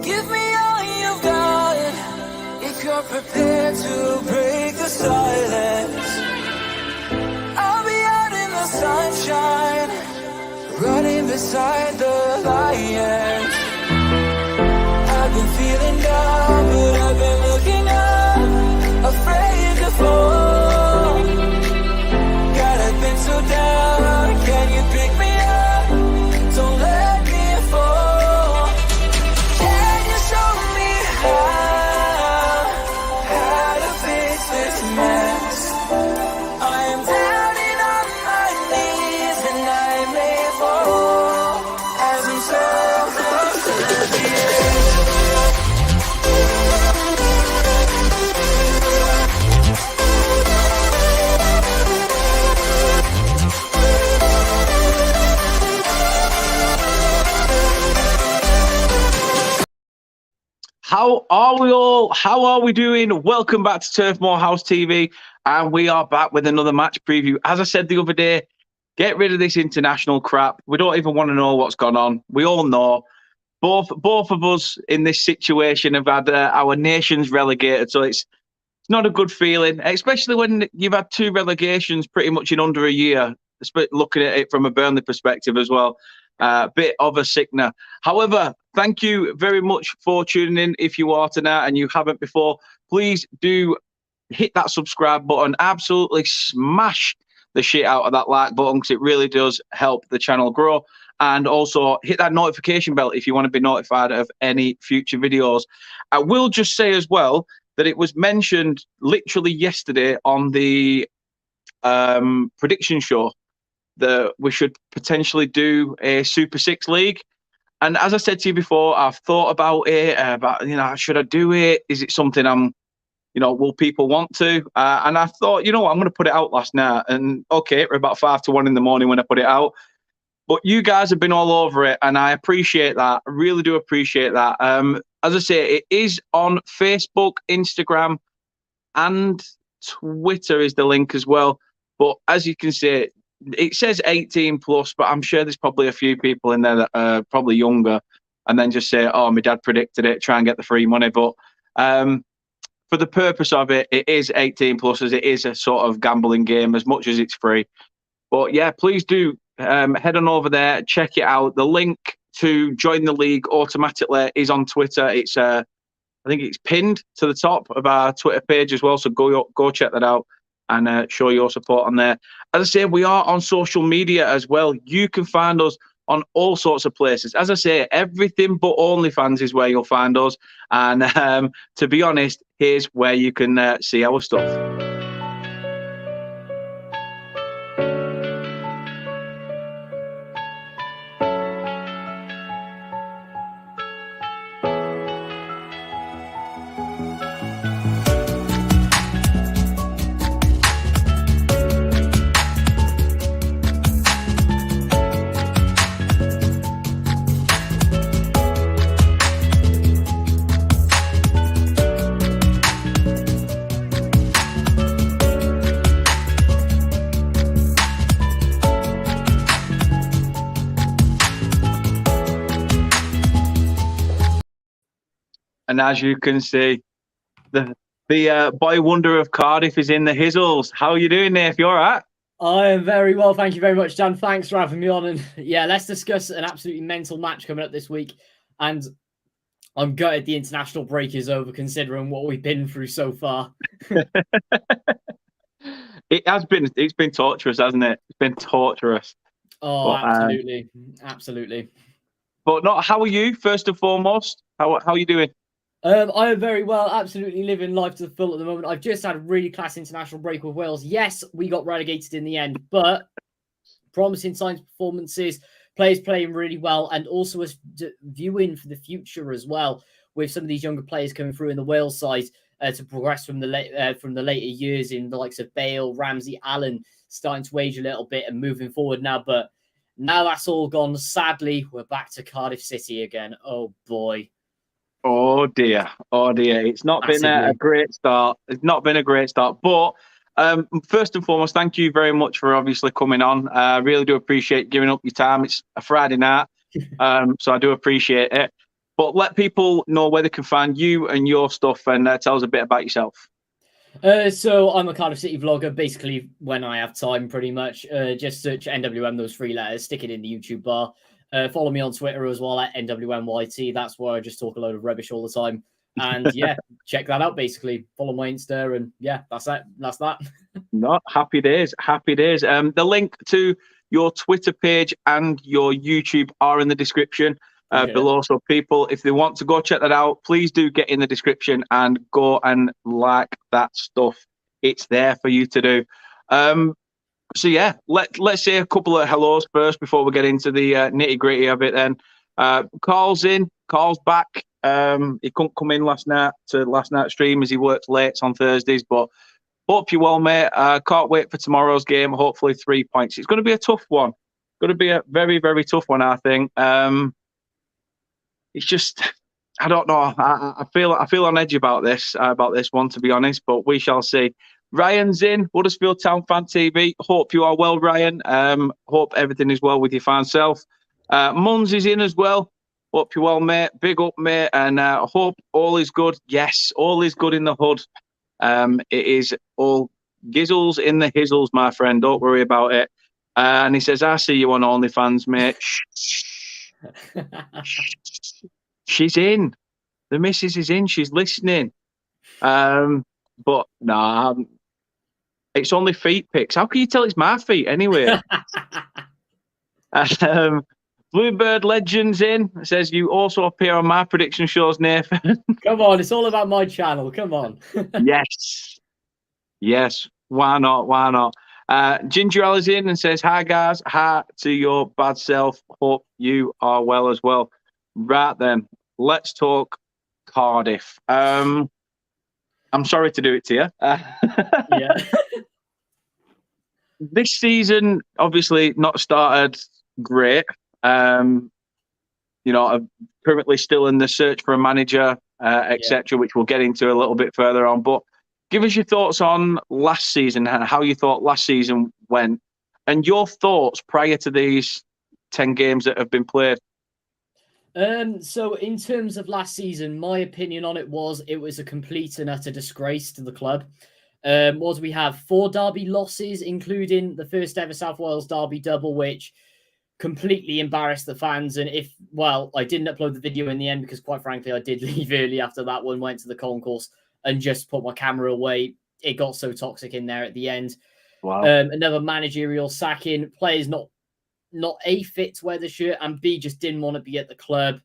Give me all you've got. If you're prepared to break the silence, I'll be out in the sunshine, running beside the lions. I've been feeling down, but I've been looking up, afraid to fall. God, I've been so down, can you pick me up? Don't let me fall. Can you show me how to fix this mess? I am down and on my knees, and I may fall as I'm so close to the edge. How are we all? How are we doing? Welcome back to Turf Moor House TV, and we are back with another match preview. As I said the other day, get rid of this international crap. We don't even want to know what's gone on. We all know. Both of us in this situation have had our nations relegated, so it's not a good feeling, especially when you've had two relegations pretty much in under a year, looking at it from a Burnley perspective as well. Bit of a sickener. However, thank you very much for tuning in. If you are tonight and you haven't before, please do hit that subscribe button. Absolutely smash the shit out of that like button, because it really does help the channel grow. And also hit that notification bell if you want to be notified of any future videos. I will just say as well that it was mentioned literally yesterday on the prediction show that we should potentially do a Super Six League. And as I said to you before, I've thought about it, should I do it? Is it something will people want to? And I thought, you know what, I'm going to put it out last night. And okay, we're about 5 to 1 in the morning when I put it out. But you guys have been all over it, and I appreciate that. I really do appreciate that. As I say, it is on Facebook, Instagram, and Twitter is the link as well. But as you can see, it says 18 plus, but I'm sure there's probably a few people in there that are probably younger and then just say, oh, my dad predicted it, try and get the free money. But for the purpose of it, it is 18 plus, as it is a sort of gambling game as much as it's free. But yeah, please do head on over there, check it out. The link to join the league automatically is on Twitter. It's I think it's pinned to the top of our Twitter page as well. So go check that out and show your support on there. As I say, we are on social media as well. You can find us on all sorts of places. As I say, everything but OnlyFans is where you'll find us. And to be honest, here's where you can see our stuff. And as you can see, the boy wonder of Cardiff is in the hizzles. How are you doing, Nath? You all right? I am very well, thank you very much, Dan. Thanks for having me on. And yeah, let's discuss an absolutely mental match coming up this week. And I'm gutted the international break is over, considering what we've been through so far. It's been torturous, hasn't it? It's been torturous. Oh, but, absolutely. Absolutely. But not, how are you, first and foremost? How are you doing? I am very well, absolutely living life to the full at the moment. I've just had a really class international break with Wales. Yes, we got relegated in the end, but promising signs, performances, players playing really well, and also us viewing for the future as well, with some of these younger players coming through in the Wales side to progress from the later years, in the likes of Bale, Ramsey, Allen, starting to age a little bit and moving forward now. But now that's all gone. Sadly, we're back to Cardiff City again. Oh boy. Oh dear. It's not been a great start. It's not been a great start. But first and foremost, thank you very much for obviously coming on. I really do appreciate giving up your time. It's a Friday night, so I do appreciate it. But let people know where they can find you and your stuff, and tell us a bit about yourself. So I'm a Cardiff City vlogger. Basically, when I have time, pretty much, just search NWM, those 3 letters, stick it in the YouTube bar. Follow me on Twitter as well at NWMYT. That's where I just talk a load of rubbish all the time. And yeah, check that out. Basically, follow my Insta, and yeah, that's it. That's that. No, happy days, happy days. The link to your Twitter page and your YouTube are in the description below. So people, if they want to go check that out, please do get in the description and go and like that stuff. It's there for you to do. So yeah, let's say a couple of hellos first before we get into the nitty gritty of it. Then Carl's back. He couldn't come in last night's stream as he works late on Thursdays, but hope you're well, mate. Can't wait for tomorrow's game. Hopefully 3 points. It's going to be a tough one. Going to be a very, very tough one, I think. It's just, I don't know. I feel on edge about this one, to be honest. But we shall see. Ryan's in Huddersfield Town Fan TV. Hope you are well, Ryan. Hope everything is well with your fine self. Muns is in as well. Hope you're well, mate. Big up, mate. And hope all is good. Yes, all is good in the hood. It is all gizzles in the hizzles, my friend. Don't worry about it. And he says, I see you on OnlyFans, mate. She's in. The missus is in. She's listening. But nah, it's only feet pics. How can you tell it's my feet anyway? Bluebird Legends in. It says you also appear on my prediction shows, Nathan. Come on, it's all about my channel. Come on. Yes. Why not? Ginger Ali's in and says, hi guys, hi to your bad self. Hope you are well as well. Right then, let's talk Cardiff. I'm sorry to do it to you. Yeah. This season, obviously, not started great. I'm currently still in the search for a manager, etc., which we'll get into a little bit further on. But give us your thoughts on last season, how you thought last season went, and your thoughts prior to these 10 games that have been played. So in terms of last season, my opinion on it was a complete and utter disgrace to the club. We have 4 derby losses, including the first ever South Wales derby double, which completely embarrassed the fans. And I didn't upload the video in the end because, quite frankly, I did leave early after that one, went to the concourse and just put my camera away. It got so toxic in there at the end. Wow. Another managerial sacking, players not A, fit to wear the shirt, and B, just didn't want to be at the club.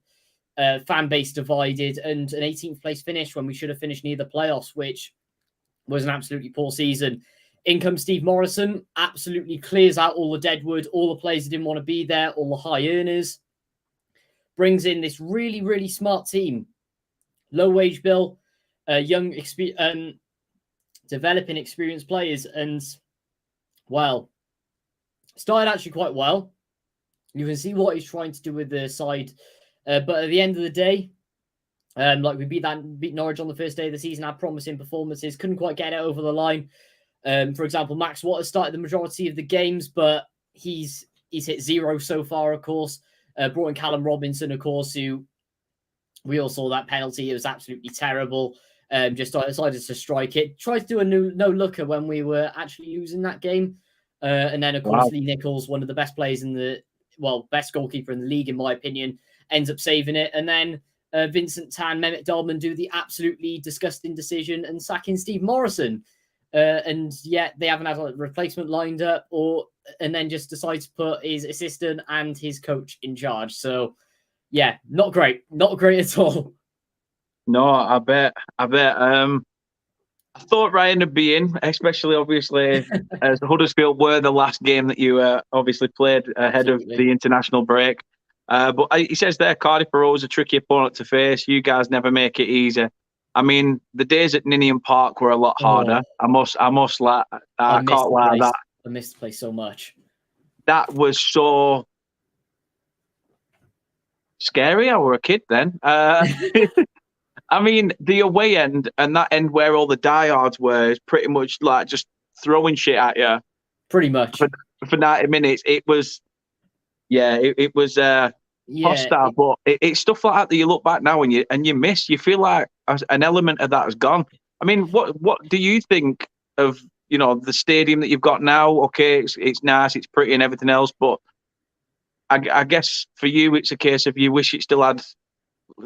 Fan base divided, and an 18th place finish when we should have finished near the playoffs, which was an absolutely poor season. In comes Steve Morrison, absolutely clears out all the deadwood, all the players that didn't want to be there, all the high earners. Brings in this really, really smart team. Low wage bill, young, developing experienced players, and started actually quite well. You can see what he's trying to do with the side, but at the end of the day, we beat Norwich on the first day of the season, had promising performances, couldn't quite get it over the line. For example, Max Waters started the majority of the games, but he's hit 0 so far, of course. Brought in Callum Robinson, of course, who we all saw that penalty. It was absolutely terrible. Just decided to strike it. Tried to do a no-looker when we were actually losing that game. And then, of course, Lee Nichols, one of the best players best goalkeeper in the league, in my opinion, ends up saving it. And then Vincent Tan, Mehmet Dalman do the absolutely disgusting decision and sacking Steve Morrison. And yet they haven't had a replacement lined up, and then just decide to put his assistant and his coach in charge. So, yeah, not great at all. No, I bet. I thought Ryan would be in, especially obviously as Huddersfield were the last game that you obviously played ahead of the international break. But he says there, Cardiff are always a tricky opponent to face. You guys never make it easy. I mean, the days at Ninian Park were a lot harder. I can't lie that. I missed the place so much. That was so scary. I were a kid then. I mean, the away end and that end where all the diehards were is pretty much like just throwing shit at you. Pretty much. For 90 minutes. It was, it was Yeah, hostile. But it's stuff like that you look back now and you miss. You feel like an element of that has gone. I mean, what do you think of the stadium that you've got now? Okay, it's nice, it's pretty, and everything else, but I guess for you, it's a case of you wish it still had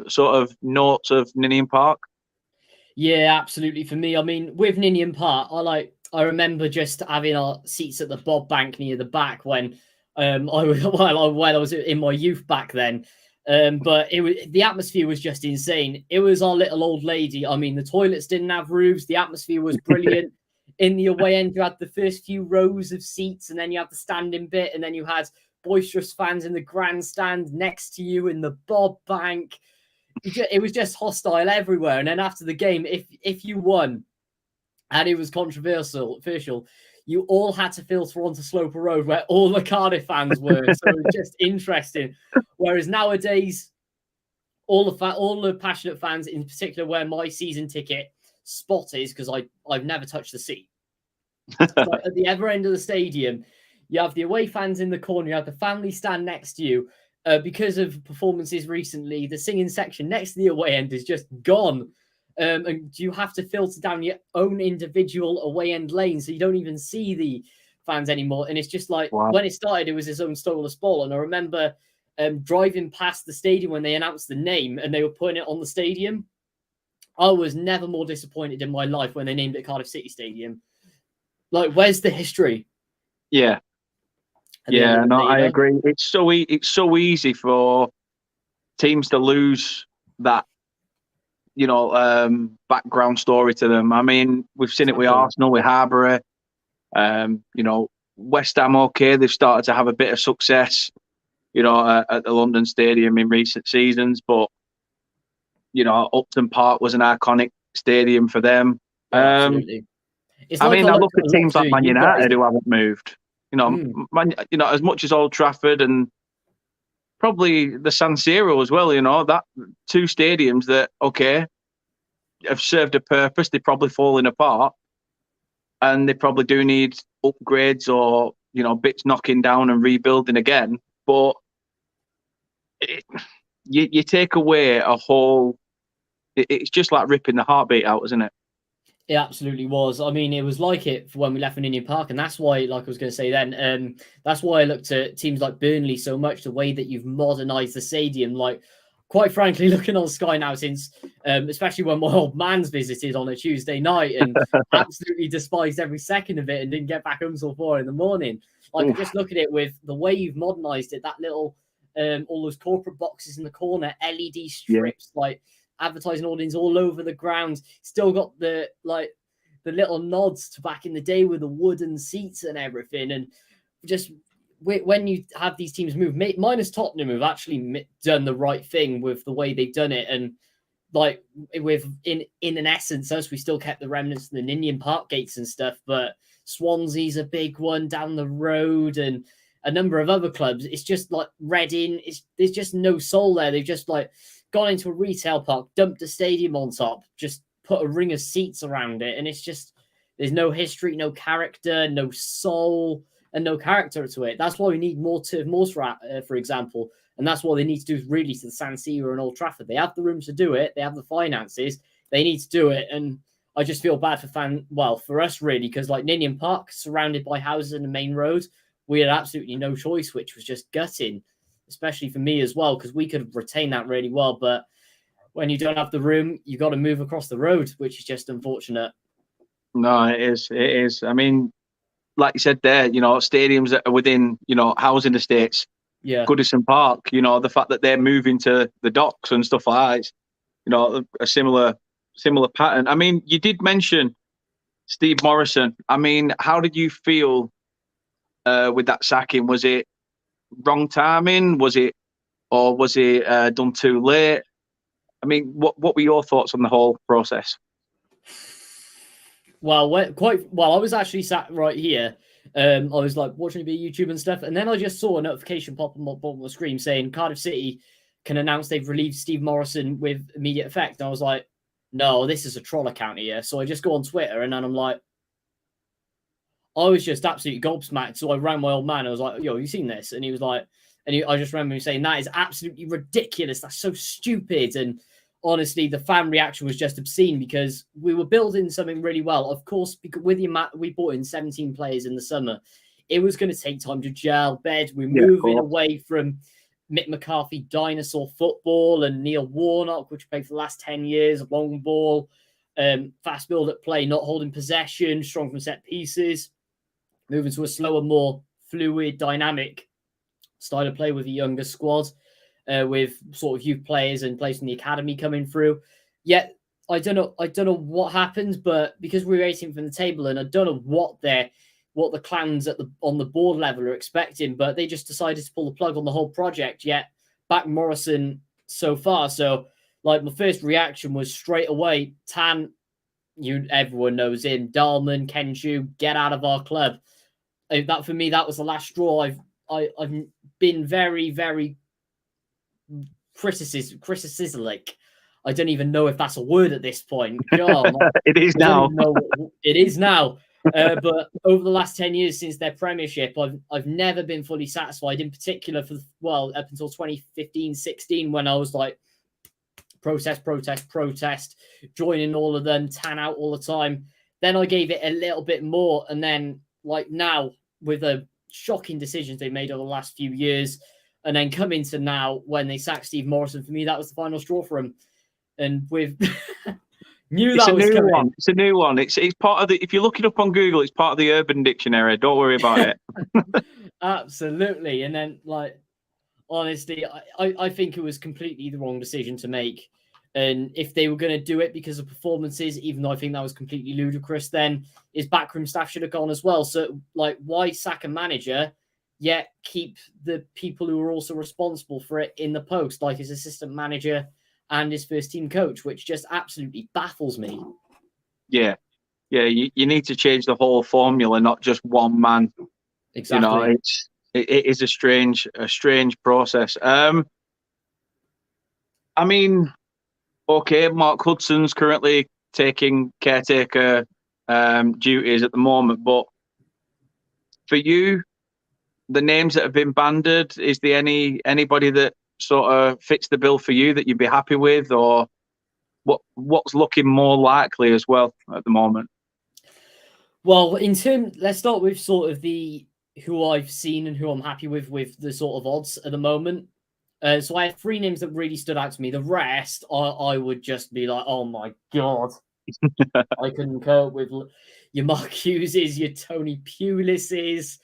sort of notes of Ninian Park. yeah, absolutely. For me, I mean, with Ninian Park, I remember just having our seats at the Bob Bank near the back when I was when I was in my youth back then. But the atmosphere was just insane. It was our little old lady. I mean, the toilets didn't have roofs. The atmosphere was brilliant. In the away end, you had the first few rows of seats, and then you had the standing bit, and then you had boisterous fans in the grandstand next to you in the Bob Bank. It was just hostile everywhere. And then after the game, if you won, and it was controversial, you all had to filter onto Sloper Road where all the Cardiff fans were. So it was just interesting. Whereas nowadays, all the passionate fans, in particular, where my season ticket spot is, because I've never touched the seat. So at the other end of the stadium, you have the away fans in the corner, you have the family stand next to you. Because of performances recently, the singing section next to the away end is just gone. And you have to filter down your own individual away end lane, so you don't even see the fans anymore. And it's just like, wow. When it started, it was his own Stolas ball. And I remember driving past the stadium when they announced the name and they were putting it on the stadium. I was never more disappointed in my life when they named it Cardiff City Stadium. Like, where's the history? Yeah. Yeah, no, I agree. It's so easy for teams to lose that, background story to them. I mean, we've seen it with Arsenal, with Highbury. West Ham, okay, they've started to have a bit of success, at the London Stadium in recent seasons. But, Upton Park was an iconic stadium for them. Absolutely. I look at teams like Man United who haven't moved. As much as Old Trafford and probably the San Siro as well, that two stadiums that, okay, have served a purpose. They're probably falling apart and they probably do need upgrades or, bits knocking down and rebuilding again. But you take away a whole, it's just like ripping the heartbeat out, isn't it? It absolutely was. I mean, it was like it when we left for Ninian Park, and that's why, like I was going to say then, that's why I looked at teams like Burnley so much, the way that you've modernised the stadium. Like, quite frankly, looking on Sky now since, especially when my old man's visited on a Tuesday night and absolutely despised every second of it and didn't get back home till 4 a.m. Like, just look at it with the way you've modernised it, that little, all those corporate boxes in the corner, LED strips, like, advertising hoardings all over the ground. Still got the little nods to back in the day with the wooden seats and everything. And just when you have these teams move, minus Tottenham, who've actually done the right thing with the way they've done it. And like with in an essence, us, we still kept the remnants of the Ninian Park gates and stuff. But Swansea's a big one down the road, and a number of other clubs. It's just like Reading. There's just no soul there. They've just like gone into a retail park, dumped a stadium on top, just put a ring of seats around it. And it's just, there's no history, no character, no soul, and no character to it. That's why we need more Turf Moors, for example. And that's what they need to do really to the San Siro and Old Trafford. They have the room to do it. They have the finances. They need to do it. And I just feel bad for us really, because like Ninian Park, surrounded by houses and the main road, we had absolutely no choice, which was just gutting. Especially for me as well, because we could retain that really well. But when you don't have the room, you've got to move across the road, which is just unfortunate. No, it is. It is. I mean, like you said there, stadiums that are within, housing estates. Yeah. Goodison Park, the fact that they're moving to the docks and stuff like that, a similar pattern. I mean, you did mention Steve Morrison. I mean, how did you feel with that sacking? Was it wrong timing? Was it done too late? I mean, what were your thoughts on the whole process? Well, I was actually sat right here. I was like watching a bit of YouTube and stuff, and then I just saw a notification pop on the bottom of the screen saying Cardiff City can announce they've relieved Steve Morrison with immediate effect. And I was like, no, this is a troll account here. So I just go on Twitter, and then I'm like, I was just absolutely gobsmacked. So I rang my old man. I was like, yo, have you seen this? And he was like, And I just remember him saying, that is absolutely ridiculous. That's so stupid. And honestly, the fan reaction was just obscene because we were building something really well. Of course, because with the amount we brought in 17 players in the summer, it was going to take time to gel, bed. We're moving away from Mick McCarthy dinosaur football and Neil Warnock, which played for the last 10 years, long ball, fast build-up play, not holding possession, strong from set pieces, moving to a slower, more fluid, dynamic style of play with a younger squad, with sort of youth players and players from the academy coming through. Yet I don't know what happened, but because we were 18th from the table, and I don't know what the clans on the board level are expecting, but they just decided to pull the plug on the whole project. Yet back Morrison so far. So like my first reaction was straight away, Tan, everyone knows him, Dahlman, Kenshu, get out of our club. That for me, that was the last straw. I've been very, very criticistic. I don't even know if that's a word at this point. God, it is now. It is now. But over the last 10 years since their premiership, I've never been fully satisfied. In particular, up until 2015-16, when I was like protest, joining all of them, Tan out all the time. Then I gave it a little bit more, and then like now with the shocking decisions they made over the last few years, and then coming to now when they sacked Steve Morrison, for me that was the final straw for him. And with It's a new one. It's a new one. It's part of the. If you look it up on Google, it's part of the Urban Dictionary. Don't worry about it. Absolutely. And then, like, honestly, I think it was completely the wrong decision to make. And if they were going to do it because of performances, even though I think that was completely ludicrous, then his backroom staff should have gone as well. So, like, why sack a manager, yet keep the people who are also responsible for it in the post, like his assistant manager and his first team coach, which just absolutely baffles me. Yeah. You need to change the whole formula, not just one man. Exactly. You know, it is a strange process. I mean, okay, Mark Hudson's currently taking caretaker duties at the moment, but for you, the names that have been banded, is there anybody that sort of fits the bill for you that you'd be happy with, or what's looking more likely as well at the moment? Well, let's start with sort of who I've seen and who I'm happy with the sort of odds at the moment. So I have 3 names that really stood out to me. The rest, I would just be like, oh my God. I couldn't cope with your Mark Hugheses, your Tony Pulis's,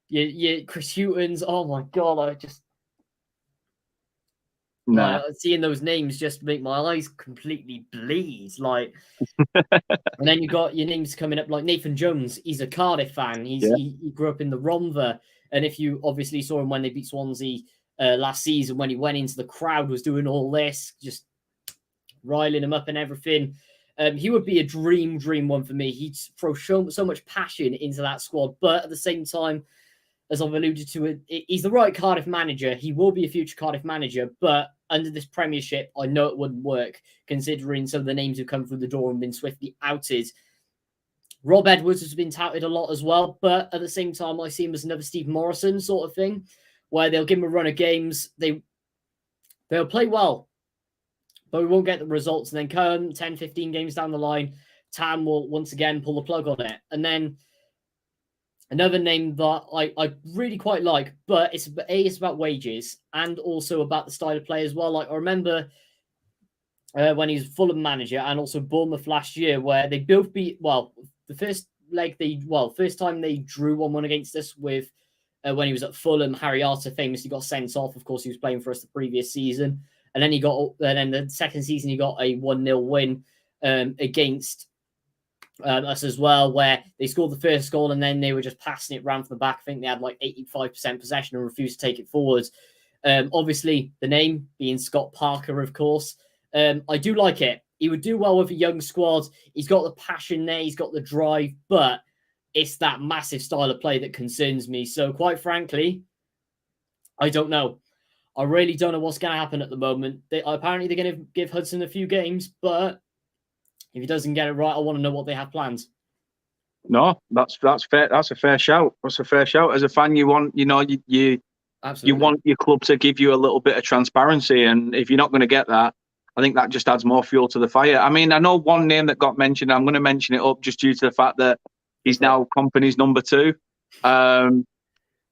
your Chris Hutons. Oh my God, I just... Like, seeing those names just make my eyes completely bleed. Like, and then you got your names coming up like Nathan Jones. He's a Cardiff fan. He grew up in the Romver, and if you obviously saw him when they beat Swansea last season, when he went into the crowd, was doing all this, just riling him up and everything. He would be a dream one for me. He'd throw so much passion into that squad, but at the same time, as I've alluded to, he's the right Cardiff manager. He will be a future Cardiff manager, but under this Premiership, I know it wouldn't work, considering some of the names who've come through the door and been swiftly outed. Rob Edwards has been touted a lot as well, but at the same time, I see him as another Steve Morrison sort of thing, where they'll give him a run of games. They'll play well, but we won't get the results. And then come 10, 15 games down the line, Tam will once again pull the plug on it. And then another name that I really quite like, but it's about wages and also about the style of play as well. Like, I remember when he was Fulham manager and also Bournemouth last year, where they both beat, well, the first time they drew 1-1 against us with when he was at Fulham. Harry Arter famously got sent off. Of course, he was playing for us the previous season. And then then the second season, he got a 1-0 win against us as well, where they scored the first goal and then they were just passing it round from the back. I think they had like 85% possession and refused to take it forward. Obviously, the name being Scott Parker, of course. I do like it. He would do well with a young squad. He's got the passion there. He's got the drive, but it's that massive style of play that concerns me. So quite frankly, I don't know. I really don't know what's going to happen at the moment. Apparently, they're going to give Hudson a few games, but if he doesn't get it right, I want to know what they have planned. No, that's fair. That's a fair shout. That's a fair shout. As a fan, you want, you You Absolutely. want your club to give you a little bit of transparency, and if you're not going to get that, I think that just adds more fuel to the fire. I mean, I know one name that got mentioned. I'm going to mention it up just due to the fact that Go he's for it. now company's number 2.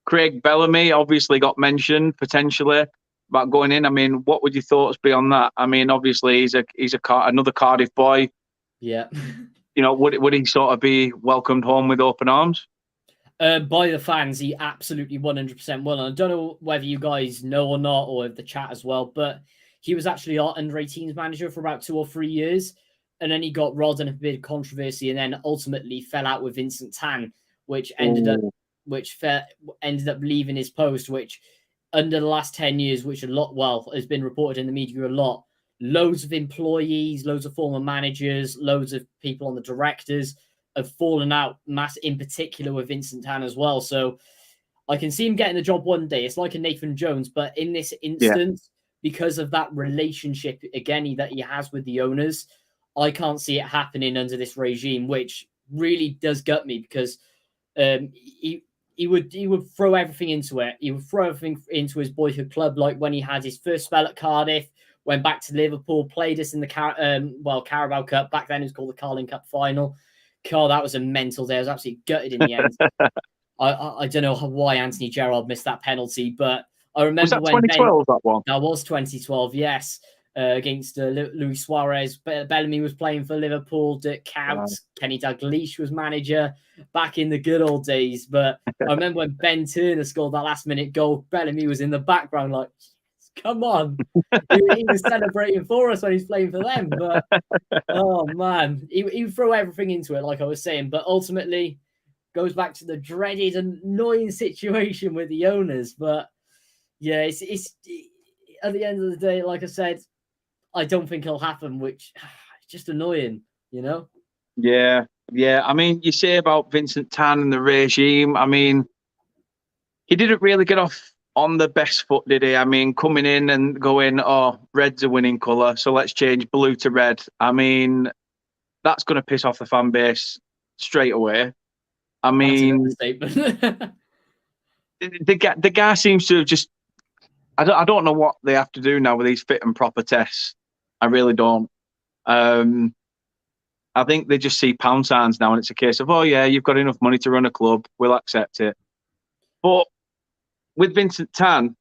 Craig Bellamy obviously got mentioned potentially about going in. I mean, what would your thoughts be on that? I mean, obviously he's another Cardiff boy. Yeah. You know, would he sort of be welcomed home with open arms? By the fans, he absolutely 100% will. And I don't know whether you guys know or not, or the chat as well, but he was actually our under-18s manager for about 2 or 3 years. And then he got robbed in a bit of controversy and then ultimately fell out with Vincent Tan, which ended up leaving his post, which under the last 10 years, which has been reported in the media a lot, loads of employees, loads of former managers, loads of people on the directors have fallen out in particular with Vincent Tan as well. So I can see him getting the job one day. It's like a Nathan Jones, but in this instance, because of that relationship again that he has with the owners, I can't see it happening under this regime, which really does gut me because he would throw everything into it. He would throw everything into his boyhood club, like when he had his first spell at Cardiff, went back to Liverpool, played us in the Carabao Cup. Back then it was called the Carling Cup final. God, that was a mental day. I was absolutely gutted in the end. I don't know why Anthony Gerrard missed that penalty, but I remember was that when 2012 that one? That was 2012, yes, against Luis Suarez. Bellamy was playing for Liverpool. Dirk Kuyt, Kenny Dalglish was manager back in the good old days. But I remember when Ben Turner scored that last-minute goal, Bellamy was in the background like, come on. he was celebrating for us when he's playing for them. But, oh, man, he would throw everything into it, like I was saying. But ultimately, goes back to the dreaded and annoying situation with the owners. But, yeah, it's at the end of the day, like I said, I don't think it'll happen, which is just annoying, you know? Yeah. I mean, you say about Vincent Tan and the regime. I mean, he didn't really get off on the best foot, did he? I mean, coming in and going, oh, red's a winning colour, so let's change blue to red. I mean, that's going to piss off the fan base straight away. I mean, the guy seems to have just. I don't know what they have to do now with these fit and proper tests. I really don't. I think they just see pound signs now, and it's a case of, oh yeah, you've got enough money to run a club, we'll accept it. But with Vincent Tan,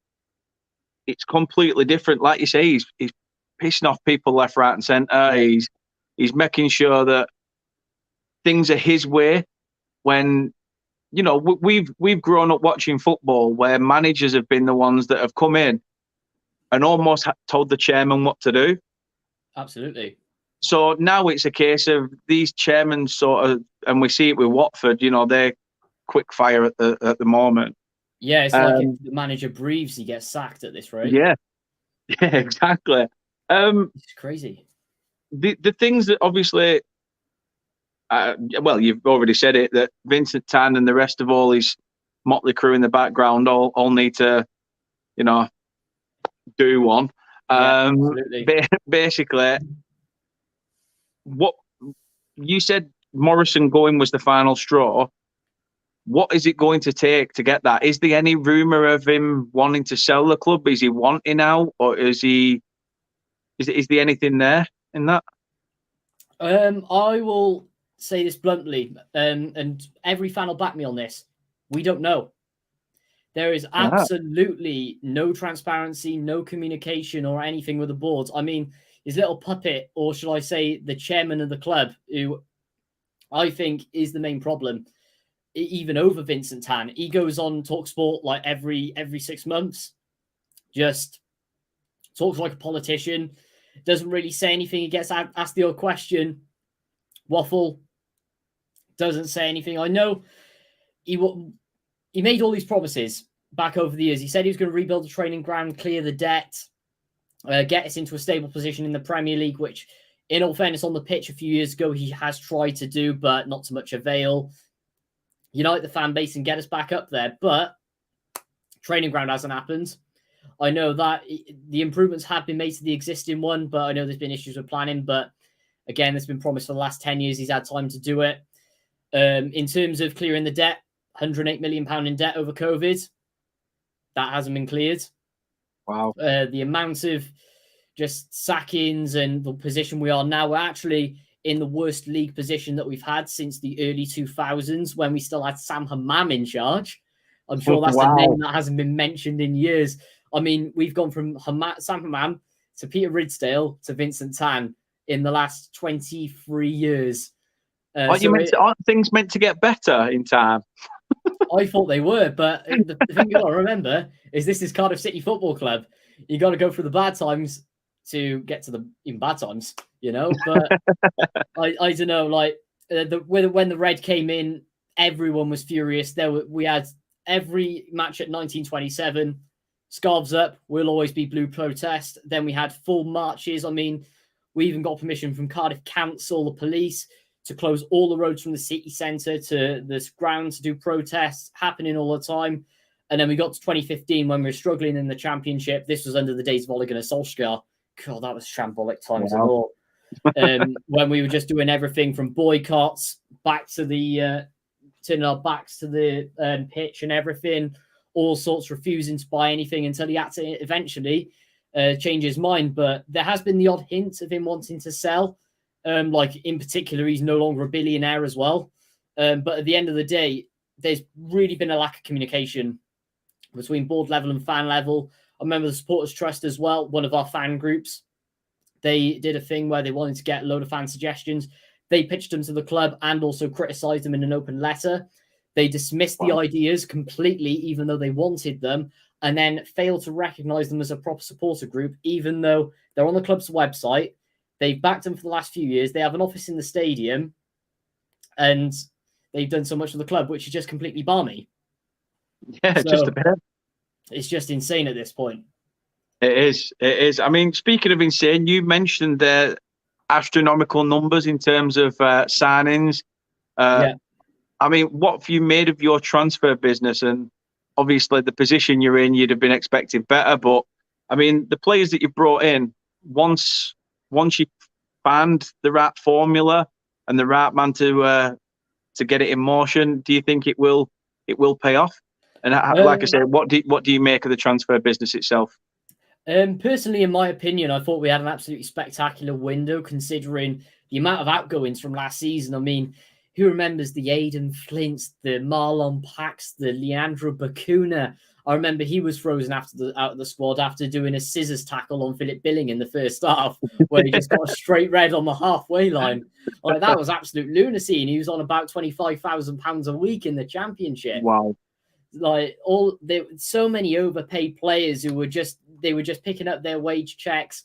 it's completely different. Like you say, he's pissing off people left, right, and centre. He's making sure that things are his way. When you know we've grown up watching football where managers have been the ones that have come in and almost told the chairman what to do. Absolutely. So now it's a case of these chairmen sort of, and we see it with Watford. You know, they're quick fire at the moment. Yeah, it's like if the manager breathes, he gets sacked at this rate. Yeah, exactly. It's crazy. The things that obviously, well, you've already said it, that Vincent Tan and the rest of all his motley crew in the background all need to, you know, do one. Yeah, absolutely. Basically, what you said, Morrison going was the final straw. What is it going to take to get that? Is there any rumour of him wanting to sell the club? Is he wanting out, or is there anything there in that? I will say this bluntly, and every fan will back me on this. We don't know. There is absolutely no transparency, no communication or anything with the boards. I mean, his little puppet, or shall I say the chairman of the club, who I think is the main problem, even over Vincent Tan. He goes on TalkSport like every 6 months, just talks like a politician, doesn't really say anything. He gets asked the odd question, waffle, doesn't say anything. I know he made all these promises back over the years. He said he was going to rebuild the training ground, clear the debt, get us into a stable position in the Premier League, which, in all fairness, on the pitch a few years ago, he has tried to do, but not to much avail. Unite the fan base and get us back up there. But training ground hasn't happened. I know that the improvements have been made to the existing one, but I know there's been issues with planning. But again, it's been promised for the last 10 years. He's had time to do it. In terms of clearing the debt, £108 million in debt over COVID. that hasn't been cleared. Wow. The amount of just sackings and the position we are now, we're actually in the worst league position that we've had since the early 2000s when we still had Sam Hammam in charge. I'm sure that's a name that hasn't been mentioned in years. I mean, we've gone from Sam Hammam to Peter Ridsdale to Vincent Tan in the last 23 years. Aren't things meant to get better in time? I thought they were, but the thing you got to remember is this is Cardiff City Football Club. You got to go through the bad times to get to the even bad times, you know. But I don't know. Like when the red came in, everyone was furious. We had every match at 1927, scarves up. We'll always be blue protest. Then we had full marches. I mean, we even got permission from Cardiff Council, the police, to close all the roads from the city centre to this ground to do protests happening all the time. And then we got to 2015 when we were struggling in the Championship. This was under the days of Ole Gunnar Solskjaer. God, that was shambolic times and all. When we were just doing everything from boycotts back to the turning our backs to the pitch and everything, all sorts, refusing to buy anything until he had to eventually change his mind. But there has been the odd hint of him wanting to sell. Like in particular, he's no longer a billionaire as well. But at the end of the day, there's really been a lack of communication between board level and fan level. I remember the Supporters Trust as well, one of our fan groups. They did a thing where they wanted to get a load of fan suggestions. They pitched them to the club and also criticised them in an open letter. They dismissed the ideas completely, even though they wanted them, and then failed to recognise them as a proper supporter group, even though they're on the club's website. They've backed them for the last few years. They have an office in the stadium, and they've done so much for the club, which is just completely balmy. Yeah, so, just a bit. It's just insane at this point. It is. It is. I mean, speaking of insane, you mentioned the astronomical numbers in terms of signings. Yeah. I mean, what have you made of your transfer business? And obviously, the position you're in, you'd have been expecting better. But I mean, the players that you brought in, once you found the right formula and the right man to get it in motion, do you think it will pay off? And like I said, what do you make of the transfer business itself? Personally, in my opinion, I thought we had an absolutely spectacular window considering the amount of outgoings from last season. I mean, who remembers the Aidan Flints, the Marlon Pax, the Leandro Bacuna? I remember he was frozen out of the squad after doing a scissors tackle on Philip Billing in the first half, where he just got a straight red on the halfway line. Like, that was absolute lunacy, and he was on about £25,000 a week in the Championship. Wow. Like so many overpaid players who were just picking up their wage checks,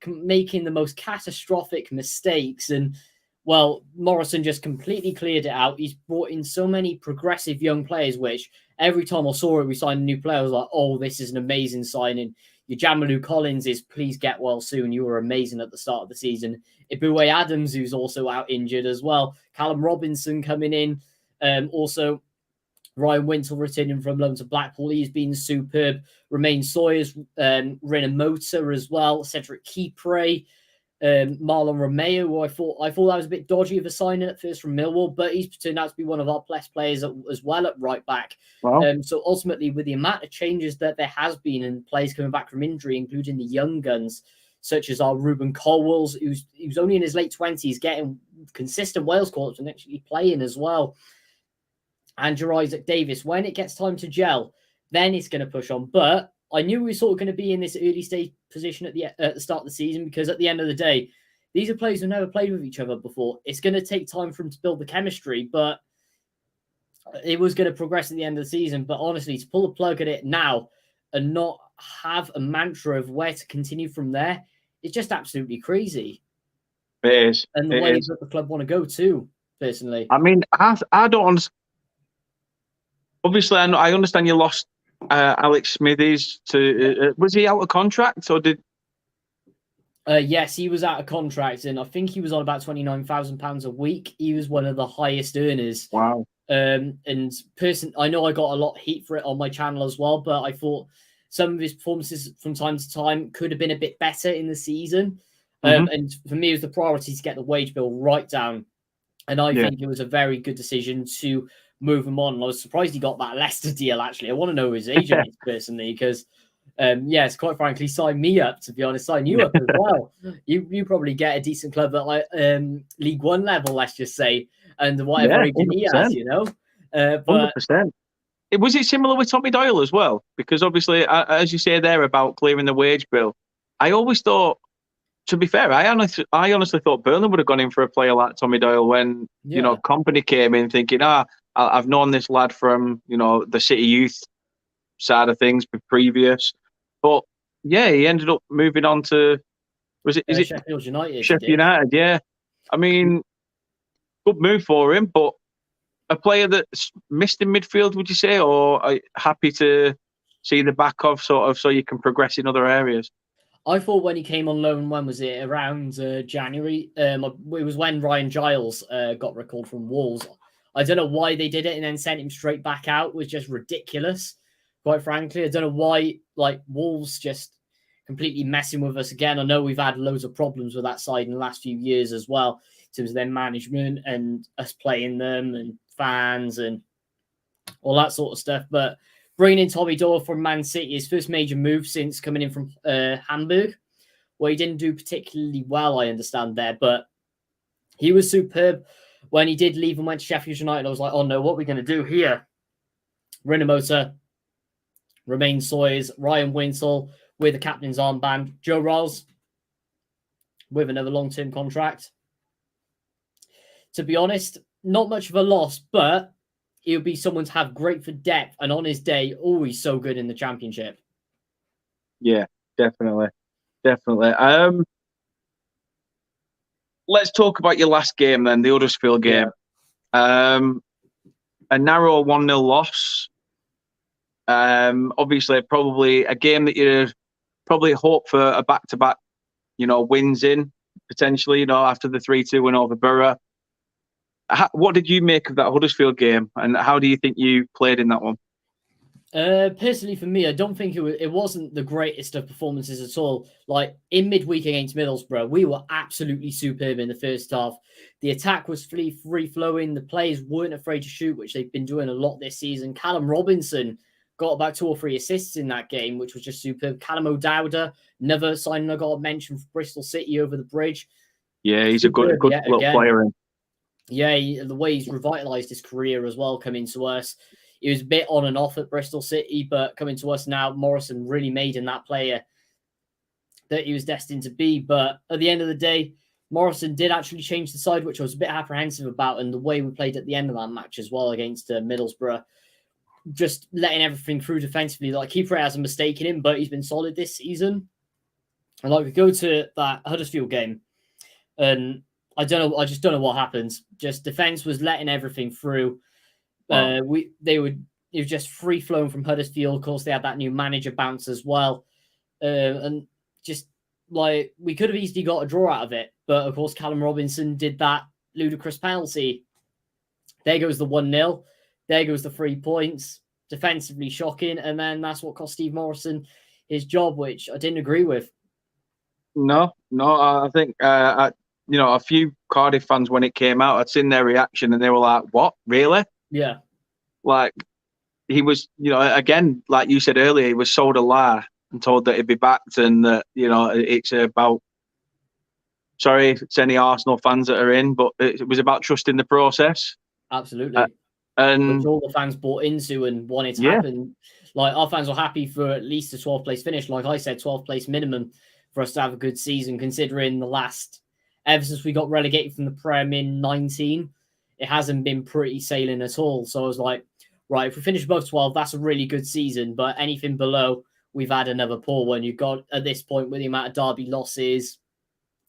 making the most catastrophic mistakes. And well, Morrison just completely cleared it out. He's brought in so many progressive young players, which every time I saw it, we signed a new player, I was like, oh, this is an amazing signing. Your Jamalu Collins is please get well soon. You were amazing at the start of the season. Iboué Adams, who's also out injured as well. Callum Robinson coming in. Also, Ryan Wintle returning from loan to Blackpool. He's been superb. Romain Sawyers, Renan Mota as well. Cedric Kipre, Marlon Romeo, who I thought that was a bit dodgy of a signing at first from Millwall, but he's turned out to be one of our best players as well at right back. Wow. So ultimately, with the amount of changes that there has been and players coming back from injury, including the young guns, such as our Ruben Colwells, who's only in his late 20s, getting consistent Wales calls and actually playing as well. Andrew Isaac Davis, when it gets time to gel, then it's going to push on. But I knew we were sort of going to be in this early stage position at the start of the season, because at the end of the day, these are players who never played with each other before. It's going to take time for them to build the chemistry, but it was going to progress at the end of the season. But honestly, to pull the plug at it now and not have a mantra of where to continue from there, it's just absolutely crazy. It is. And the way that the club want to go too, personally. I mean, I don't understand. Obviously, I understand you lost Alex Smithies to. Was he out of contract or did? Yes, he was out of contract, and I think he was on about £29,000 a week. He was one of the highest earners. Wow. I know I got a lot of heat for it on my channel as well, but I thought some of his performances from time to time could have been a bit better in the season. And for me, it was the priority to get the wage bill right down. And I think it was a very good decision to move him on. And I was surprised he got that Leicester deal, actually. I want to know who his agent is personally, because yes, quite frankly, sign me up, to be honest. Sign you up as well. You probably get a decent club at like League One level, let's just say, and whatever agent he has, you know. But 100%. Was it similar with Tommy Doyle as well? Because obviously, as you say there about clearing the wage bill, I always thought, to be fair, I honestly thought Burnley would have gone in for a player like Tommy Doyle when Company came in, thinking, I've known this lad from the City youth side of things previous, but yeah, he ended up moving on to is it Sheffield United? Sheffield United, yeah. I mean, good move for him, but a player that's missed in midfield, would you say, or are you happy to see the back of sort of so you can progress in other areas? I thought when he came on loan, when was it? Around January. It was when Ryan Giles got recalled from Wolves. I don't know why they did it and then sent him straight back out. It was just ridiculous, quite frankly. I don't know why, like, Wolves just completely messing with us again. I know we've had loads of problems with that side in the last few years as well, in terms of their management and us playing them and fans and all that sort of stuff. But bringing in Tommy Doyle from Man City, his first major move since coming in from Hamburg, where he didn't do particularly well, I understand there, but he was superb. When he did leave and went to Sheffield United, I was like, oh no, what are we going to do here? Rinomhota, Romain Sawyers, Ryan Wintle with the captain's armband, Joe Rolls with another long-term contract. To be honest, not much of a loss, but he would be someone to have great for depth, and on his day, always so good in the Championship. Yeah, definitely. Let's talk about your last game then, the Huddersfield game. Yeah. A narrow 1-0 loss. Obviously, probably a game that you'd probably hope for a back-to-back, wins in, potentially, after the 3-2 win over Borough. What did you make of that Huddersfield game, and how do you think you played in that one? Personally, for me, I don't think it wasn't the greatest of performances at all. Like in midweek against Middlesbrough, we were absolutely superb in the first half. The attack was free-flowing. The players weren't afraid to shoot, which they've been doing a lot this season. Callum Robinson got about 2 or 3 assists in that game, which was just superb. Callum O'Dowda, another signing I got mentioned for Bristol City over the bridge. Yeah, he's superb, a good little player. Yeah, the way he's revitalised his career as well, coming to us. He was a bit on and off at Bristol City, but coming to us now, Morrison really made him that player that he was destined to be. But at the end of the day, Morrison did actually change the side, which I was a bit apprehensive about, and the way we played at the end of that match as well against Middlesbrough, just letting everything through defensively. Like, keeper has a mistake in him, but he's been solid this season. And like, we go to that Huddersfield game, and I just don't know what happens. Just defense was letting everything through. It was just free flowing from Huddersfield. Of course, they had that new manager bounce as well, and just like we could have easily got a draw out of it. But of course, Callum Robinson did that ludicrous penalty. There goes the 1-0. There goes the 3 points. Defensively shocking, and then that's what cost Steve Morrison his job, which I didn't agree with. No, I think a few Cardiff fans, when it came out, I'd seen their reaction and they were like, "What, really?" Yeah. Like, he was, again, like you said earlier, he was sold a lie and told that he'd be backed, and that, it's about, sorry if it's any Arsenal fans that are in, but it was about trusting the process. Absolutely. And which all the fans bought into and wanted to happen. Like, our fans were happy for at least a 12th place finish. Like I said, 12th place minimum for us to have a good season, considering ever since we got relegated from the Prem in 19, it hasn't been pretty sailing at all. So I was like, right, if we finish above 12, that's a really good season. But anything below, we've had another poor one. You've got, at this point, with the amount of derby losses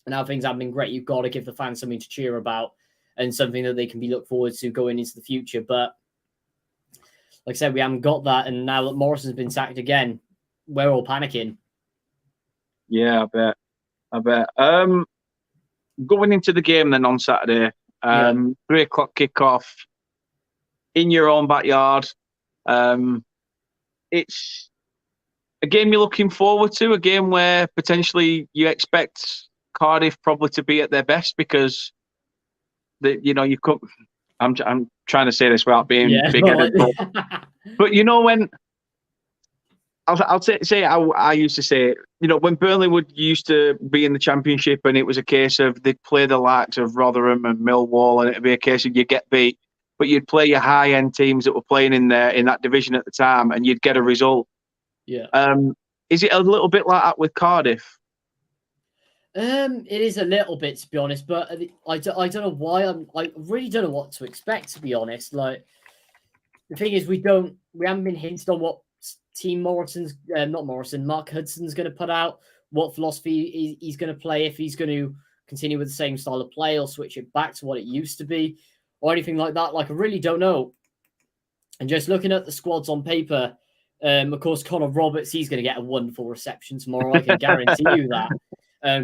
and how things haven't been great, you've got to give the fans something to cheer about and something that they can be looked forward to going into the future. But like I said, we haven't got that. And now that Morrison's been sacked again, we're all panicking. Yeah, I bet. Going into the game then on Saturday, 3 o'clock kickoff in your own backyard. It's a game you're looking forward to, a game where potentially you expect Cardiff probably to be at their best, because you I'm trying to say this without being Yeah, big-headed, but you know when I'll say how I used to say it. You know, when Burnley would used to be in the Championship, and it was a case of they'd play the likes of Rotherham and Millwall, and it'd be a case of you get beat, but you'd play your high-end teams that were playing in that division at the time, and you'd get a result. yeah. Is it a little bit like that with Cardiff? It is a little bit, to be honest, but I don't know why. I really don't know what to expect, to be honest. Like, the thing is, we haven't been hinted on what team Mark Hudson's going to put out, what philosophy he's going to play, if he's going to continue with the same style of play or switch it back to what it used to be, or anything like that. Like, I really don't know. And just looking at the squads on paper, of course, Connor Roberts, he's going to get a wonderful reception tomorrow. I can guarantee you that.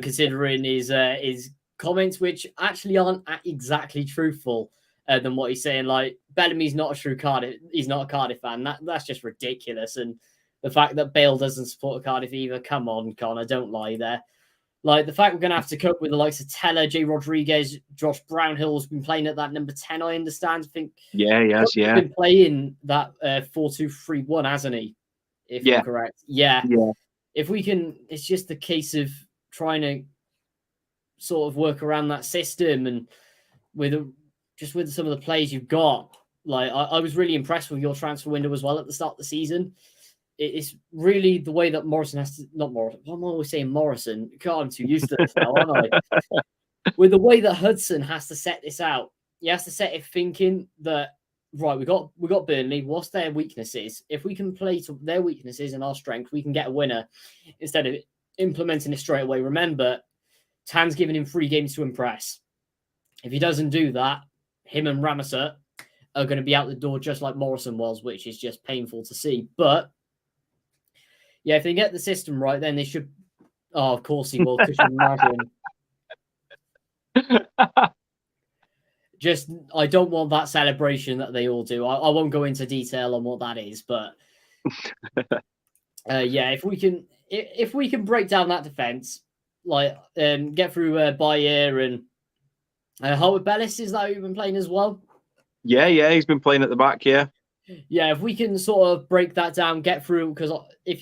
Considering his comments, which actually aren't exactly truthful than what he's saying. Like, Bellamy's not a true Cardiff, he's not a Cardiff fan. That's just ridiculous. And the fact that Bale doesn't support Cardiff either, come on, Connor, don't lie there. Like, the fact we're going to have to cope with the likes of Teller, Jay Rodriguez, Josh Brownhill's been playing at that number 10, I understand. I think he has been playing that 4-2-3-1, hasn't he? If I'm correct. Yeah. If we can, it's just a case of trying to sort of work around that system, and with some of the players you've got. Like, I was really impressed with your transfer window as well at the start of the season. It's really the way that Morrison has to, not Morrison, I'm always saying Morrison. God, I'm too used to this now, aren't I? With the way that Hudson has to set this out, he has to set it thinking that, right, we got Burnley, what's their weaknesses? If we can play to their weaknesses and our strength, we can get a winner instead of implementing it straight away. Remember, Tan's giving him 3 games to impress. If he doesn't do that, him and Ramosat are going to be out the door just like Morrison was, which is just painful to see. But yeah, if they get the system right, then they should. Oh, of course he will. Just, I don't want that celebration that they all do. I won't go into detail on what that is, but yeah, if we can break down that defense, like get through Bayer and Howard Bellis, is that who you've been playing as well? Yeah, he's been playing at the back. Yeah, if we can sort of break that down, get through, because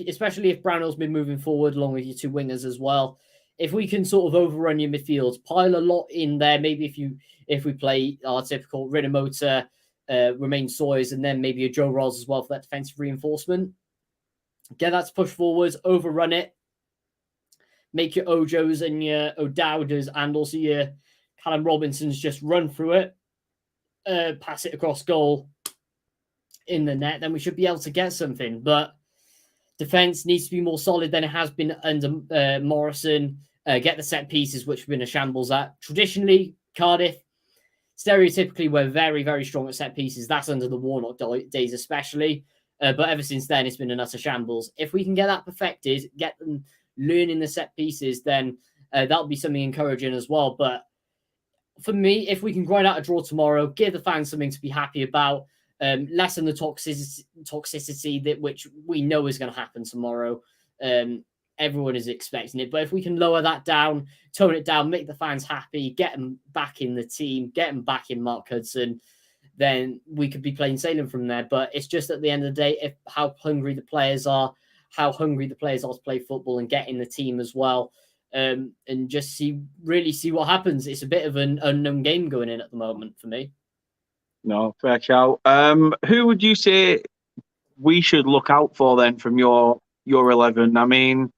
especially if Brownhill's been moving forward along with your 2 wingers as well, if we can sort of overrun your midfield, pile a lot in there, maybe if we play our typical Rinomota, Romain Sawyers, and then maybe a Joe Rolls as well for that defensive reinforcement. Get that to push forwards, overrun it, make your Ojos and your O'Dowders and also your Callum Robinsons just run through it, pass it across goal in the net, then we should be able to get something. But defense needs to be more solid than it has been under Morrison. Get the set pieces, which have been a shambles at. Traditionally, Cardiff, stereotypically, we're very, very strong at set pieces. That's under the Warnock days especially. But ever since then, it's been an utter shambles. If we can get that perfected, get them learning the set pieces, then that'll be something encouraging as well. But for me, if we can grind out a draw tomorrow, give the fans something to be happy about, lessen the toxicity that which we know is going to happen tomorrow. Everyone is expecting it. But if we can lower that down, tone it down, make the fans happy, get them back in the team, get them back in Mark Hudson, then we could be plain sailing from there. But it's just at the end of the day, how hungry the players are to play football and get in the team as well. And just see what happens. It's a bit of an unknown game going in at the moment for me. No, fair shout. Who would you say we should look out for then from your 11? I mean,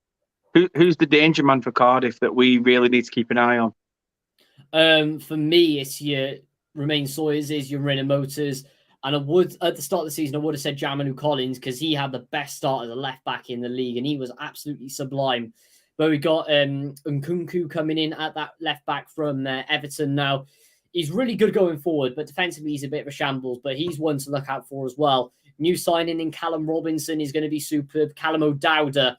who's the danger man for Cardiff that we really need to keep an eye on? For me, it's your Romain Sawyers, is your Rinomotors. And I would, at the start of the season, I would have said Jamanu Collins because he had the best start as a left back in the league and he was absolutely sublime. But we got Nkunku coming in at that left back from Everton now. He's really good going forward, but defensively he's a bit of a shambles, but he's one to look out for as well. New signing in Callum Robinson is going to be superb. Callum O'Dowda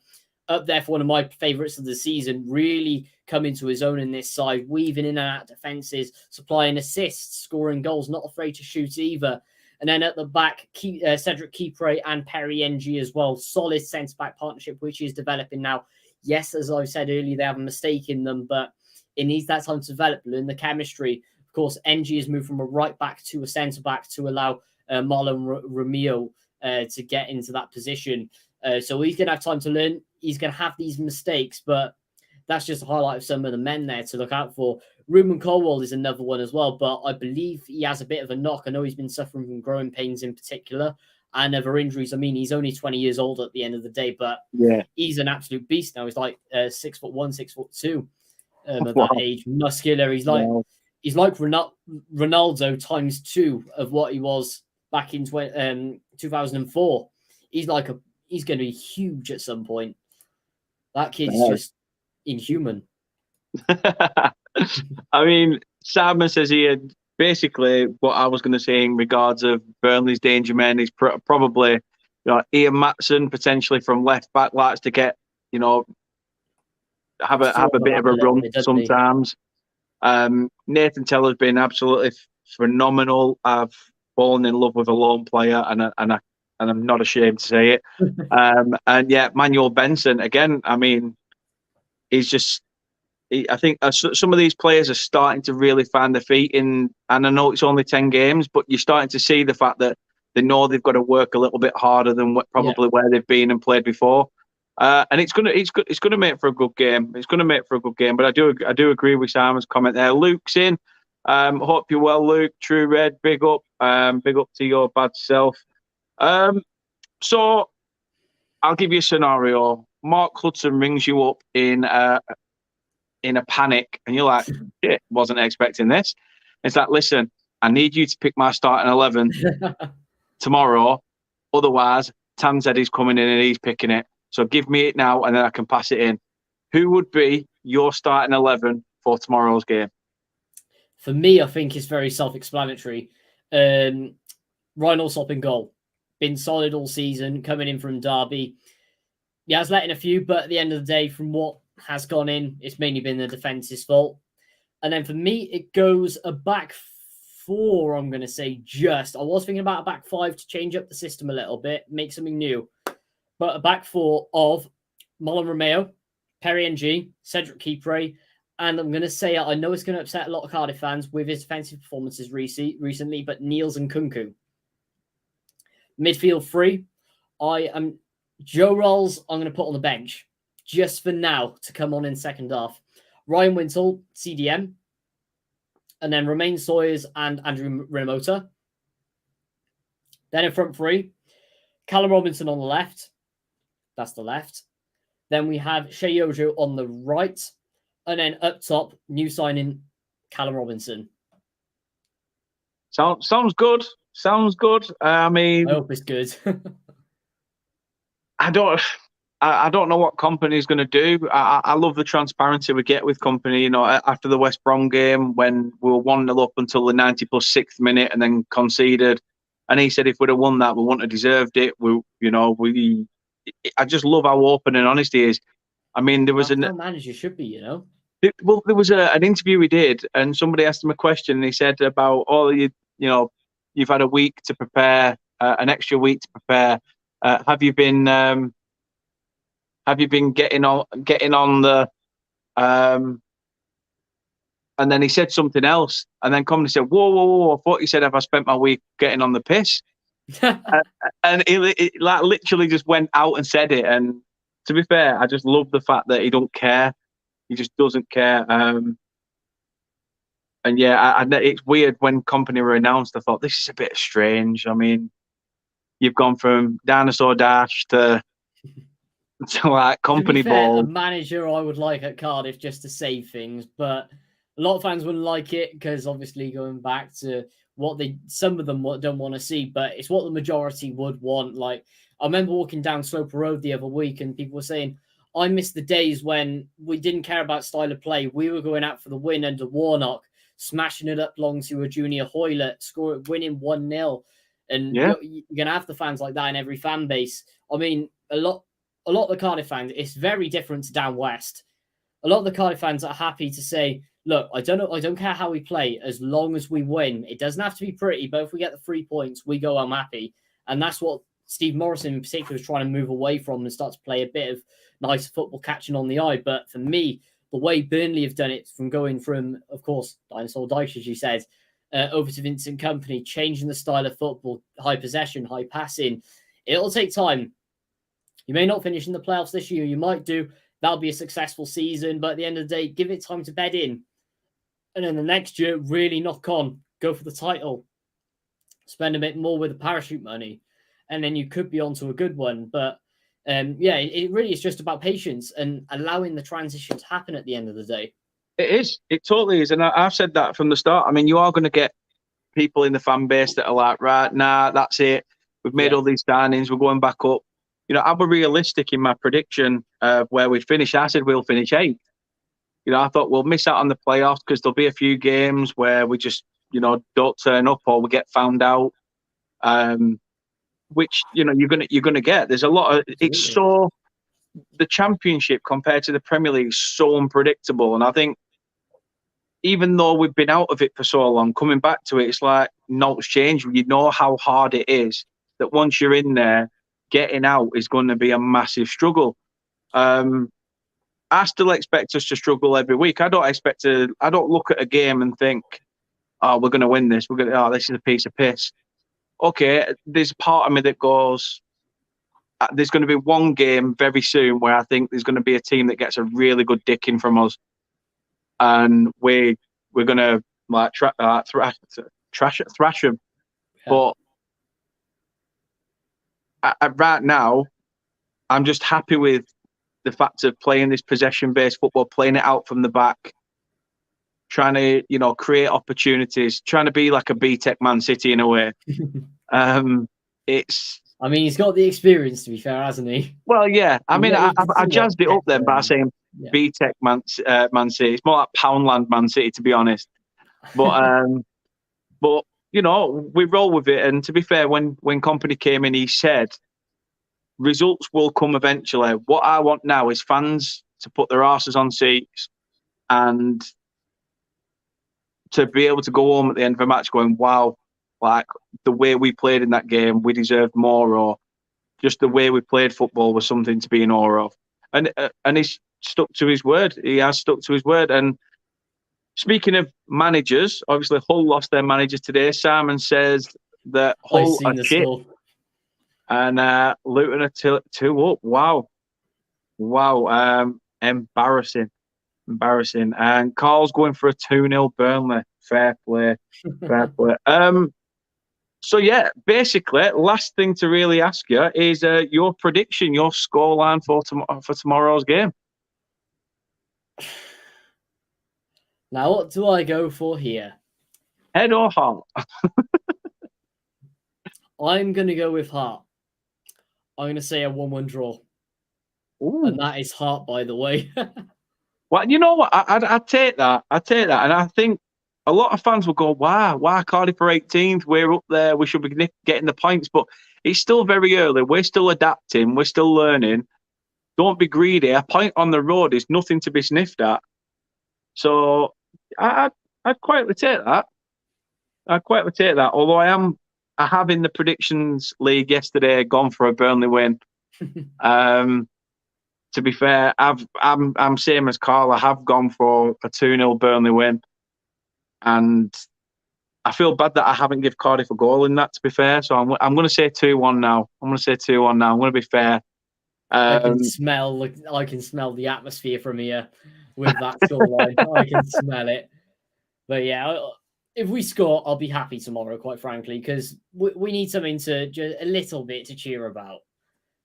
up there for one of my favourites of the season, really coming to his own in this side, weaving in and out defences, supplying assists, scoring goals, not afraid to shoot either. And then at the back, Cedric Kipre and Perry Ng as well. Solid centre-back partnership, which is developing now. Yes, as I said earlier, they have a mistake in them, but it needs that time to develop, learn the chemistry. Of course, NG has moved from a right back to a centre back to allow Marlon Romeo to get into that position. So he's going to have time to learn. He's going to have these mistakes, but that's just a highlight of some of the men there to look out for. Ruben Colwell is another one as well, but I believe he has a bit of a knock. I know he's been suffering from growing pains in particular and other injuries. I mean, he's only 20 years old at the end of the day, but he's an absolute beast now. He's like 6'1", 6'2", at that age, muscular. He's like Ronaldo times 2 of what he was back in 2004. He's going to be huge at some point. That kid's just inhuman. I mean, Simon says here, basically what I was going to say in regards of Burnley's danger men is probably, Ian Matson potentially from left back likes to get, have a bit of a run sometimes. Nathan Teller's been absolutely phenomenal. I've fallen in love with a lone player, and I'm not ashamed to say it. And yeah, Manuel Benson again. I mean, he's just. I think some of these players are starting to really find their feet in, and I know it's only 10 games, but you're starting to see the fact that they know they've got to work a little bit harder than where they've been and played before. And it's gonna make for a good game. It's gonna make for a good game. But I do agree with Simon's comment there. Luke's in. Hope you're well, Luke. True Red, big up to your bad self. So I'll give you a scenario. Mark Hudson rings you up in a panic, and you're like, shit, wasn't expecting this. It's like, listen, I need you to pick my starting 11 tomorrow. Otherwise, Tanzedi's coming in and he's picking it. So give me it now, and then I can pass it in. Who would be your starting 11 for tomorrow's game? For me, I think it's very self-explanatory. Ryan Allsop in goal. Been solid all season, coming in from Derby. Yeah, I was letting a few, but at the end of the day, from what has gone in, it's mainly been the defence's fault. And then for me, it goes a back 4, I'm going to say just. I was thinking about a back 5 to change up the system a little bit, make something new. But a back 4 of Marlon Romeo, Perry NG, Cedric Kipre, and I'm going to say, I know it's going to upset a lot of Cardiff fans with his defensive performances recently, but Niels and Kunku. Midfield 3, Joe Rolls, I'm going to put on the bench just for now to come on in second half. Ryan Wintle, CDM. And then Romain Sawyers and Andrew Remota. Then in front 3, Callum Robinson on the left. That's the left. Then we have Shea Ojo on the right. And then up top, new signing, Callum Robinson. Sounds good. Sounds good. I mean, I hope it's good. I don't know what Kompany's going to do. I love the transparency we get with Kompany. After the West Brom game, when we were 1-0 up until the 90 plus 6th minute and then conceded, and he said if we'd have won that, we wouldn't have deserved it. I just love how open and honest he is. I mean, there was how manager should be, there was an interview he did, and somebody asked him a question, and he said about, you've had a week to prepare, an extra week to prepare. Have you been getting on the and then he said something else, and then Company said, whoa, I thought you said, have I spent my week getting on the piss? And he like literally just went out and said it. And to be fair, I just love the fact that he don't care. He just doesn't care. And yeah, it's weird when Kompany were announced. I thought, this is a bit strange. I mean, you've gone from Dinosaur Dash to like Kompany ball. A manager I would like at Cardiff just to save things, but a lot of fans wouldn't like it because obviously going back to what some of them don't want to see, but it's what the majority would want. Like, I remember walking down Sloper Road the other week and people were saying, I miss the days when we didn't care about style of play. We were going out for the win under Warnock, smashing it up long to a Junior Hoylett, winning 1-0. And you're going to have the fans like that in every fan base. I mean, a lot of the Cardiff fans, it's very different to down west. A lot of the Cardiff fans are happy to say, look, I don't care how we play as long as we win. It doesn't have to be pretty, but if we get the 3 points, we go, I'm happy. And that's what Steve Morrison in particular is trying to move away from and start to play a bit of nice football catching on the eye. But for me, the way Burnley have done it, from going from, of course, Dinosaur Dyche, as you said, over to Vincent Kompany, changing the style of football, high possession, high passing. It'll take time. You may not finish in the playoffs this year. You might do. That'll be a successful season. But at the end of the day, give it time to bed in. And then the next year, really knock on. Go for the title. Spend a bit more with the parachute money. And then you could be onto a good one. But it really is just about patience and allowing the transition to happen at the end of the day. It is. It totally is. And I've said that from the start. I mean, you are going to get people in the fan base that are like, right, nah, that's it. We've made all these signings. We're going back up. I was realistic in my prediction of where we'd finish. I said we'll finish 8th. I thought we'll miss out on the playoffs because there'll be a few games where we just, don't turn up or we get found out. Which you're gonna get. There's a lot of it's so the Championship compared to the Premier League is so unpredictable, and I think even though we've been out of it for so long, coming back to it, it's like nothing's changed. You know how hard it is. That once you're in there, getting out is going to be a massive struggle. I still expect us to struggle every week. I don't look at a game and think, oh, we're going to win this. This is a piece of piss. Okay, there's part of me that goes, there's going to be one game very soon where I think there's going to be a team that gets a really good dicking from us. And we're going to thrash them. Yeah. But right now, I'm just happy with the fact of playing this possession-based football, playing it out from the back, trying to, create opportunities, trying to be like a B-Tech Man City in a way. He's got the experience, to be fair, hasn't he? Well, yeah. I jazzed it up then by saying B-Tech Man City. It's more like Poundland Man City, to be honest. But we roll with it. And to be fair, when Kompany came in, he said, results will come eventually. What I want now is fans to put their arses on seats and to be able to go home at the end of a match going, wow, like the way we played in that game, we deserved more, or just the way we played football was something to be in awe of. And he's stuck to his word. He has stuck to his word. And speaking of managers, obviously Hull lost their manager today. Simon says that Hull are shit. Score. And Luton are 2 up. Wow. Embarrassing. And Carl's going for a 2-0 Burnley. Fair play. So, yeah, basically, last thing to really ask you is your prediction, your scoreline for tomorrow's game. Now, what do I go for here? Head or heart? I'm going to go with heart. I'm going to say a 1-1 draw. Ooh. And that is heart, by the way. Well, you know what? I'd take that. And I think a lot of fans will go, why Cardiff are 18th? We're up there. We should be getting the points. But it's still very early. We're still adapting. We're still learning. Don't be greedy. A point on the road is nothing to be sniffed at. So I'd quietly take that. Although I have in the predictions league yesterday gone for a Burnley win. To be fair, I'm same as Carl. I have gone for a 2-0 Burnley win, and I feel bad that I haven't given Cardiff a goal in that. To be fair, so I'm going to say 2-1 now. I'm going to be fair. I can smell the atmosphere from here with that scoreline. I can smell it. But yeah, if we score, I'll be happy tomorrow, quite frankly, because we need something to just a little bit to cheer about.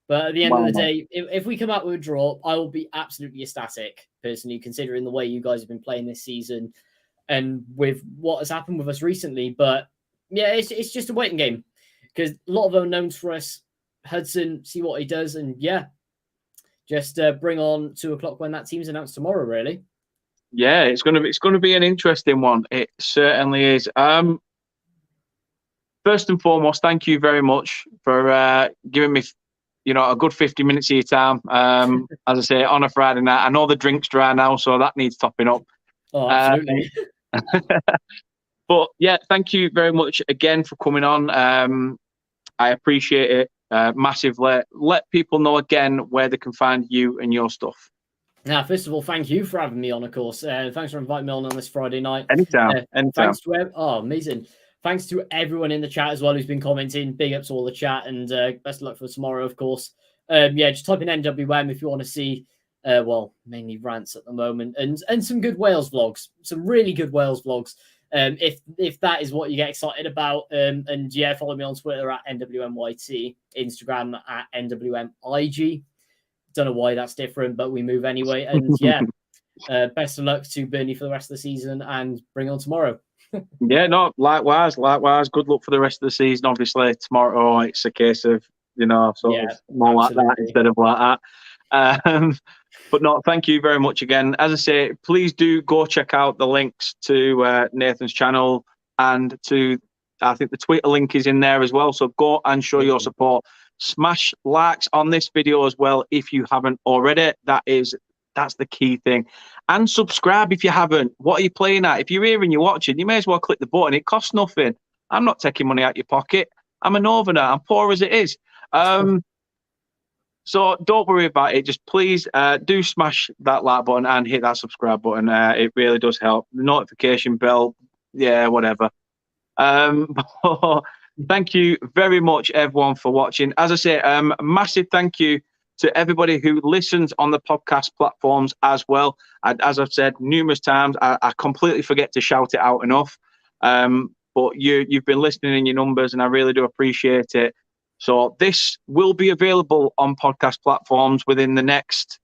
But at the end of the day, if we come out with a draw, I will be absolutely ecstatic, personally, considering the way you guys have been playing this season and with what has happened with us recently. But yeah, it's just a waiting game because a lot of unknowns for us. Hudson, see what he does, and yeah, just bring on 2:00 when that team's announced tomorrow. Really, yeah, it's gonna be an interesting one. It certainly is. First and foremost, thank you very much for giving me, a good 50 minutes of your time. As I say, on a Friday night. I know the drink's dry now, so that needs topping up. Oh, absolutely. But yeah, thank you very much again for coming on. I appreciate it massively. Let people know again where they can find you and your stuff. Now, first of all, thank you for having me on, of course. Thanks for inviting me on this Friday night. Anytime. Thanks to amazing. Thanks to everyone in the chat as well who's been commenting. Big ups to all the chat, and best of luck for tomorrow, of course. Just type in NWM if you want to see, mainly rants at the moment, and some good Wales vlogs, some really good Wales vlogs. If that is what you get excited about, follow me on Twitter at NWMYT, Instagram at NWMIG. Don't know why that's different, but we move anyway. And best of luck to Burnley for the rest of the season, and bring on tomorrow. Likewise. Good luck for the rest of the season. Obviously, tomorrow it's a case of more absolutely. Like that instead of like that. But no, thank you very much again. As I say, please do go check out the links to Nathan's channel, and I think the Twitter link is in there as well. So go and show your support. Smash likes on this video as well if you haven't already. That's the key thing. And subscribe if you haven't. What are you playing at? If you're here and you're watching, you may as well click the button. It costs nothing. I'm not taking money out your pocket. I'm a northerner. I'm poor as it is. So don't worry about it. Just please do smash that like button and hit that subscribe button. It really does help. The notification bell, whatever. Thank you very much, everyone, for watching. As I say, massive thank you to everybody who listens on the podcast platforms as well. And as I've said numerous times, I completely forget to shout it out enough. But you've been listening in your numbers, and I really do appreciate it. So this will be available on podcast platforms within the next,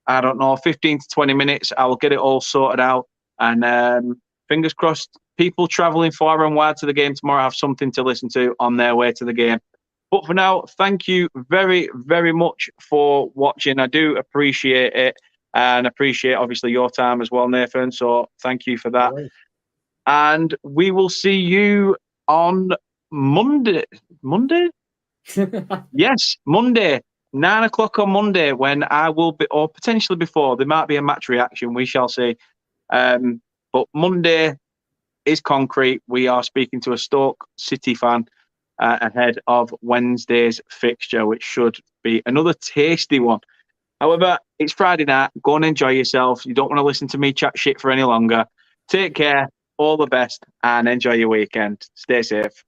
15 to 20 minutes. I will get it all sorted out. And fingers crossed, people travelling far and wide to the game tomorrow have something to listen to on their way to the game. But for now, thank you very, very much for watching. I do appreciate it, and appreciate, obviously, your time as well, Nathan. So thank you for that. Right. And we will see you on Monday. Monday? Yes, Monday. 9 o'clock on Monday, when I will be, or potentially before, there might be a match reaction. We shall see. But Monday is concrete. We are speaking to a Stoke City fan ahead of Wednesday's fixture, which should be another tasty one. However, it's Friday night. Go and enjoy yourself. You don't want to listen to me chat shit for any longer. Take care. All the best, and enjoy your weekend. Stay safe.